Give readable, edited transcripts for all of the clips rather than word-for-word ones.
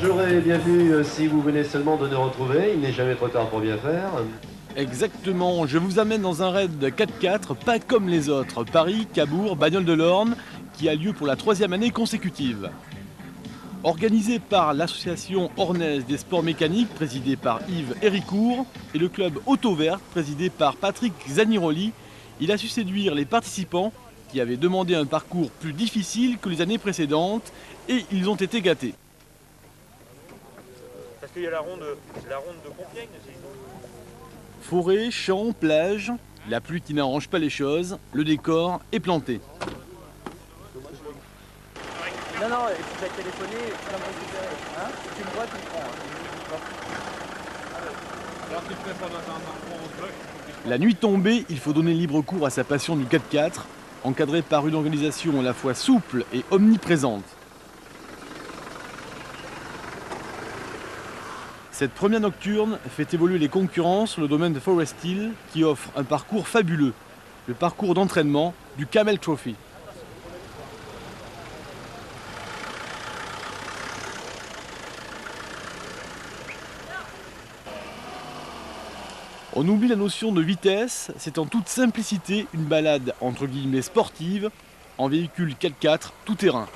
j'aurais bien vu si vous venez seulement de nous retrouver. Il n'est jamais trop tard pour bien faire. Exactement, je vous amène dans un raid 4x4, pas comme les autres. Paris, Cabourg, Bagnoles de l'Orne, qui a lieu pour la 3e année consécutive. Organisé par l'association ornaise des sports mécaniques, présidée par Yves Héricourt, et le club Auto Verte, présidé par Patrick Zaniroli, il a su séduire les participants qui avaient demandé un parcours plus difficile que les années précédentes, et ils ont été gâtés. Parce qu'il y a la ronde de Compiègne aussi. Forêt, champs, plage, la pluie qui n'arrange pas les choses, le décor est planté. Non, non, tu vas téléphoner, tu vas me récupérer. Hein, tu me vois, tu me prends. Alors tu fais ça dans un bloc. La nuit tombée, il faut donner libre cours à sa passion du 4x4, encadrée par une organisation à la fois souple et omniprésente. Cette première nocturne fait évoluer les concurrents sur le domaine de Forest Hill qui offre un parcours fabuleux, le parcours d'entraînement du Camel Trophy. On oublie la notion de vitesse, c'est en toute simplicité une balade entre guillemets sportive en véhicule 4x4 tout-terrain.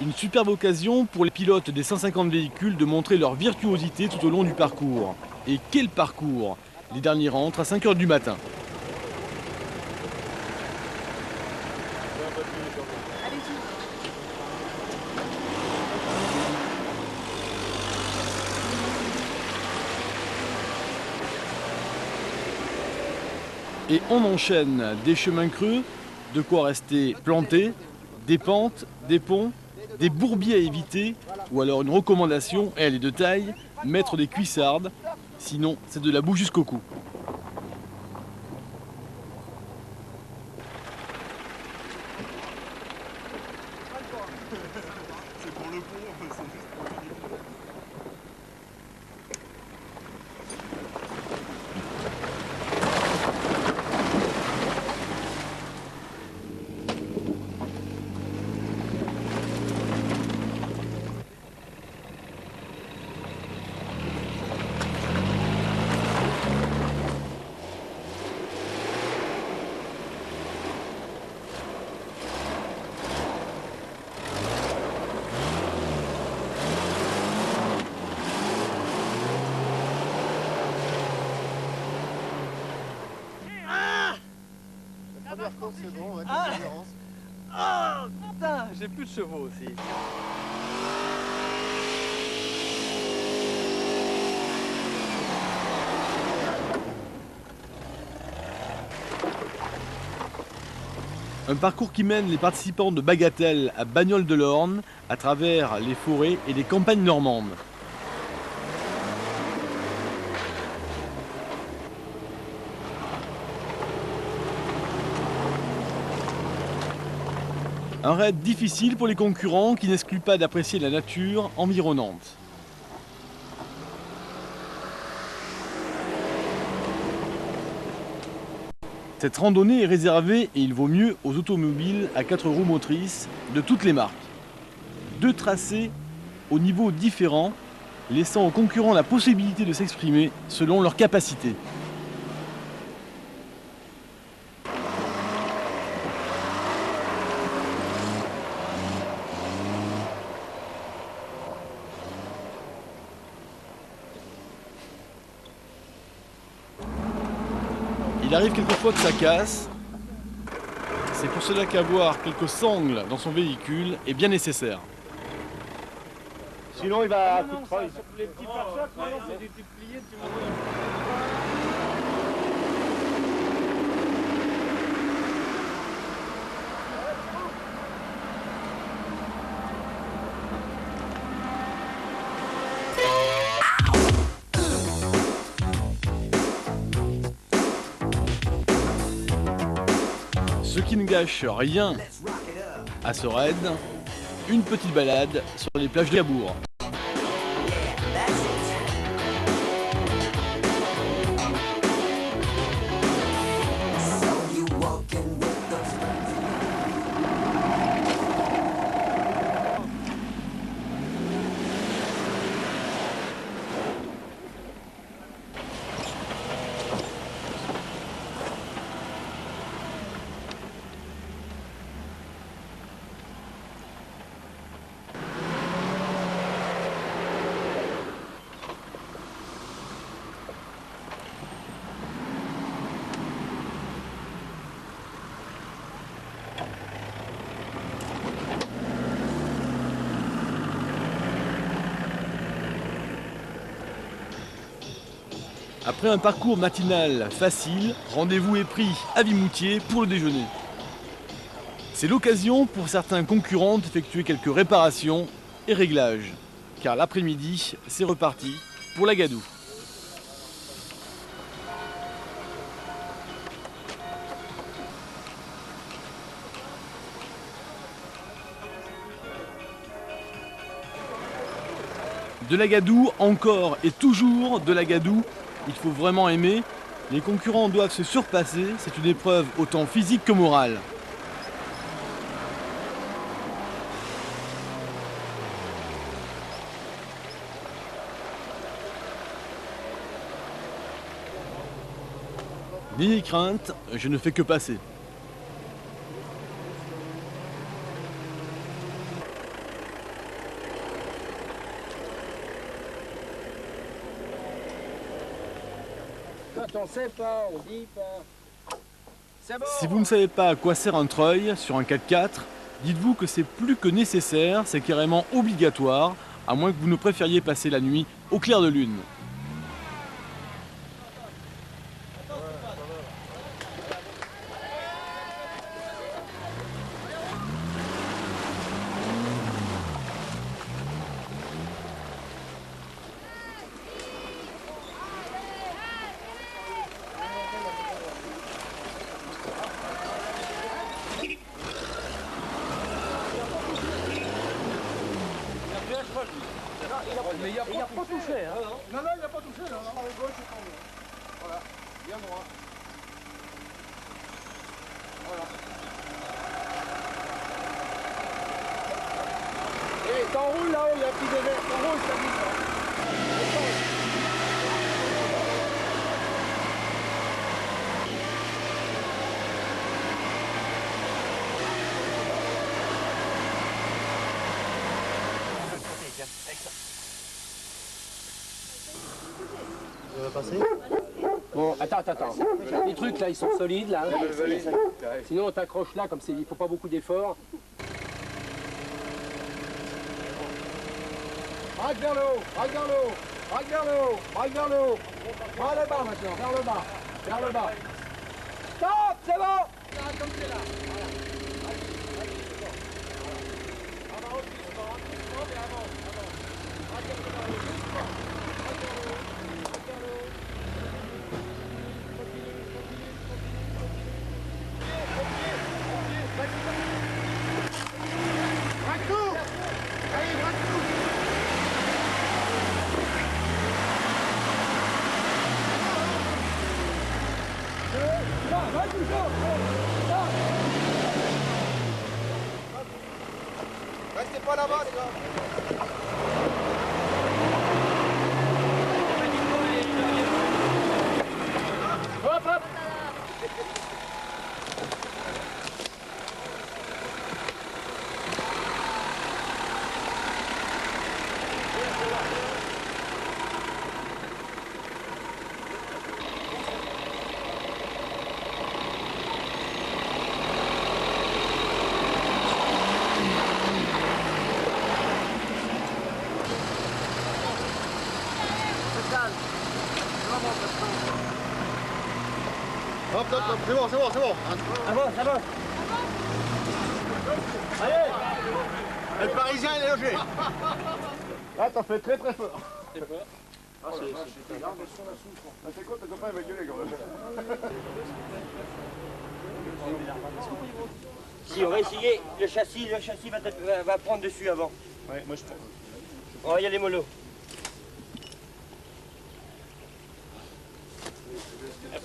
Une superbe occasion pour les pilotes des 150 véhicules de montrer leur virtuosité tout au long du parcours. Et quel parcours! Les derniers rentrent à 5 h du matin. Et on enchaîne des chemins creux, de quoi rester planté, des pentes, des ponts, des bourbiers à éviter, ou alors une recommandation, elle est de taille, mettre des cuissardes, sinon c'est de la boue jusqu'au cou. C'est bon, ouais, t'as différence. Ah, putain, j'ai plus de chevaux aussi. Un parcours qui mène les participants de Bagatelle à Bagnoles de l'Orne, à travers les forêts et les campagnes normandes. Un raid difficile pour les concurrents qui n'exclut pas d'apprécier la nature environnante. Cette randonnée est réservée, et il vaut mieux, aux automobiles à 4 roues motrices de toutes les marques. 2 tracés au niveau différent, laissant aux concurrents la possibilité de s'exprimer selon leur capacité. Il arrive quelquefois que ça casse. C'est pour cela qu'avoir quelques sangles dans son véhicule est bien nécessaire. Sinon, il va à coup de treuil. Les petits pare-chocs, c'est des tubes pliés, tu vois. Ce qui ne gâche rien à ce raid, une petite balade sur les plages de Cabourg. So you Après un parcours matinal facile, rendez-vous est pris à Vimoutier pour le déjeuner. C'est l'occasion pour certains concurrents d'effectuer quelques réparations et réglages, car l'après-midi, c'est reparti pour la Gadoue. De la Gadoue, encore et toujours de la Gadoue, il faut vraiment aimer. Les concurrents doivent se surpasser, c'est une épreuve autant physique que morale. N'ayez crainte, je ne fais que passer. Quand on sait pas, on dit pas. C'est bon. Si vous ne savez pas à quoi sert un treuil sur un 4x4, dites-vous que c'est plus que nécessaire, c'est carrément obligatoire, à moins que vous ne préfériez passer la nuit au clair de lune. Mais il a pas touché. Hein. Non, il n'a pas touché. Non. Gauche, c'est tombé. Voilà, bien droit. Voilà. Et t'enroules là-haut, il y a un petit désert. T'enroules, ça dit ça. Bon, attends. Les trucs là, ils sont solides là. Sinon on t'accroche là, comme c'est, il faut pas beaucoup d'efforts. Braque vers le haut, braque vers le haut, braque vers le haut, braque vers le haut. Vers le bas maintenant, vers le bas, vers le bas. Stop, c'est bon. Restez pas là-bas, les gars. Hop, hop. Hop, c'est bon. Ça va. Allez. Le Parisien, il est logé. Là, t'en fais très fort. C'est quoi, ton copain, il va gueuler quand même. Si on va essayer, le châssis va prendre dessus avant. Ouais, moi je pense. On va y aller mollo.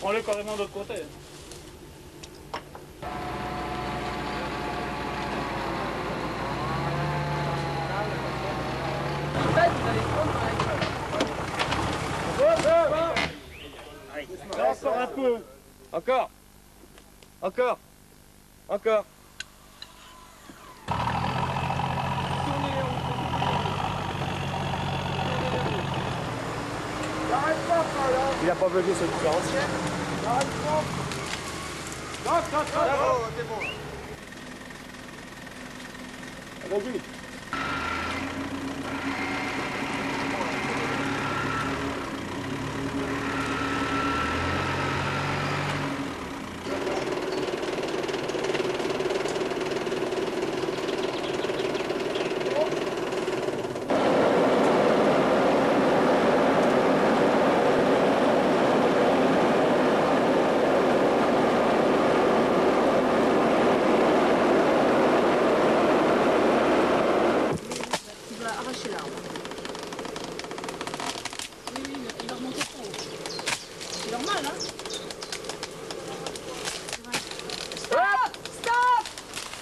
Prends-le carrément de l'autre côté. Encore un peu. Encore. Il a pas bugué ce différentiel. C'est bon. Vas-y.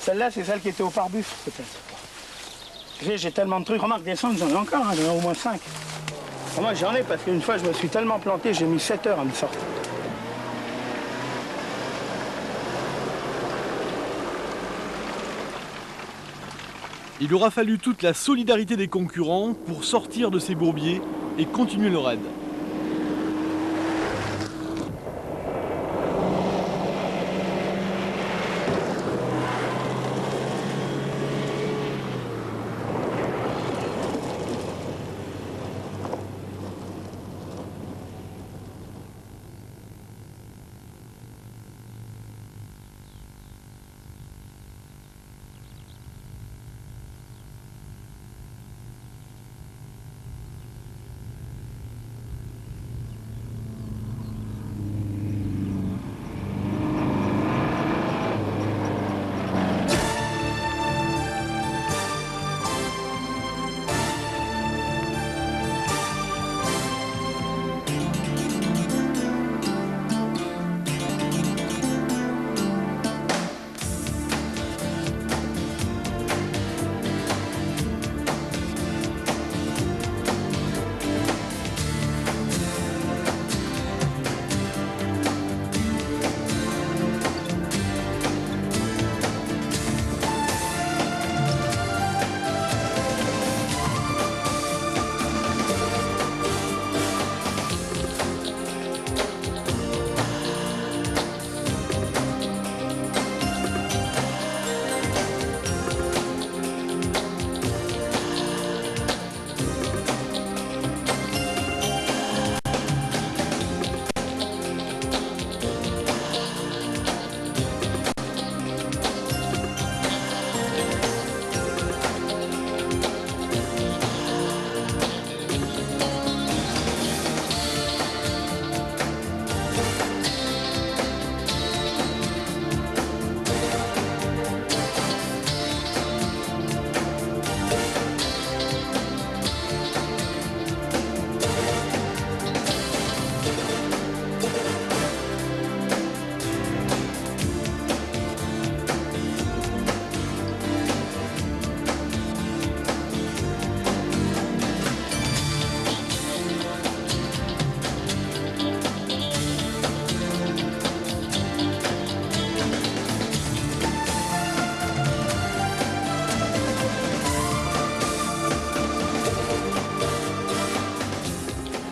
Celle-là, c'est celle qui était au pare-buff, peut-être. J'ai tellement de trucs. Remarque, des sondes, j'en ai encore, hein, j'en ai au moins 5. Moi, j'en ai parce qu'une fois, je me suis tellement planté, j'ai mis 7 heures à me sortir. Il aura fallu toute la solidarité des concurrents pour sortir de ces bourbiers et continuer le raid.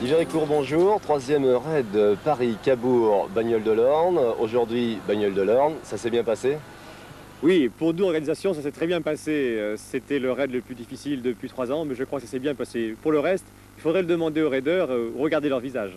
Yves-Eric, bonjour. Troisième raid Paris-Cabourg-Bagnoles-de-l'Orne. Aujourd'hui, Bagnoles-de-l'Orne. Ça s'est bien passé? Oui, pour nous, organisation, ça s'est très bien passé. C'était le raid le plus difficile depuis 3 ans, mais je crois que ça s'est bien passé. Pour le reste, il faudrait le demander aux raideurs, regarder leur visage.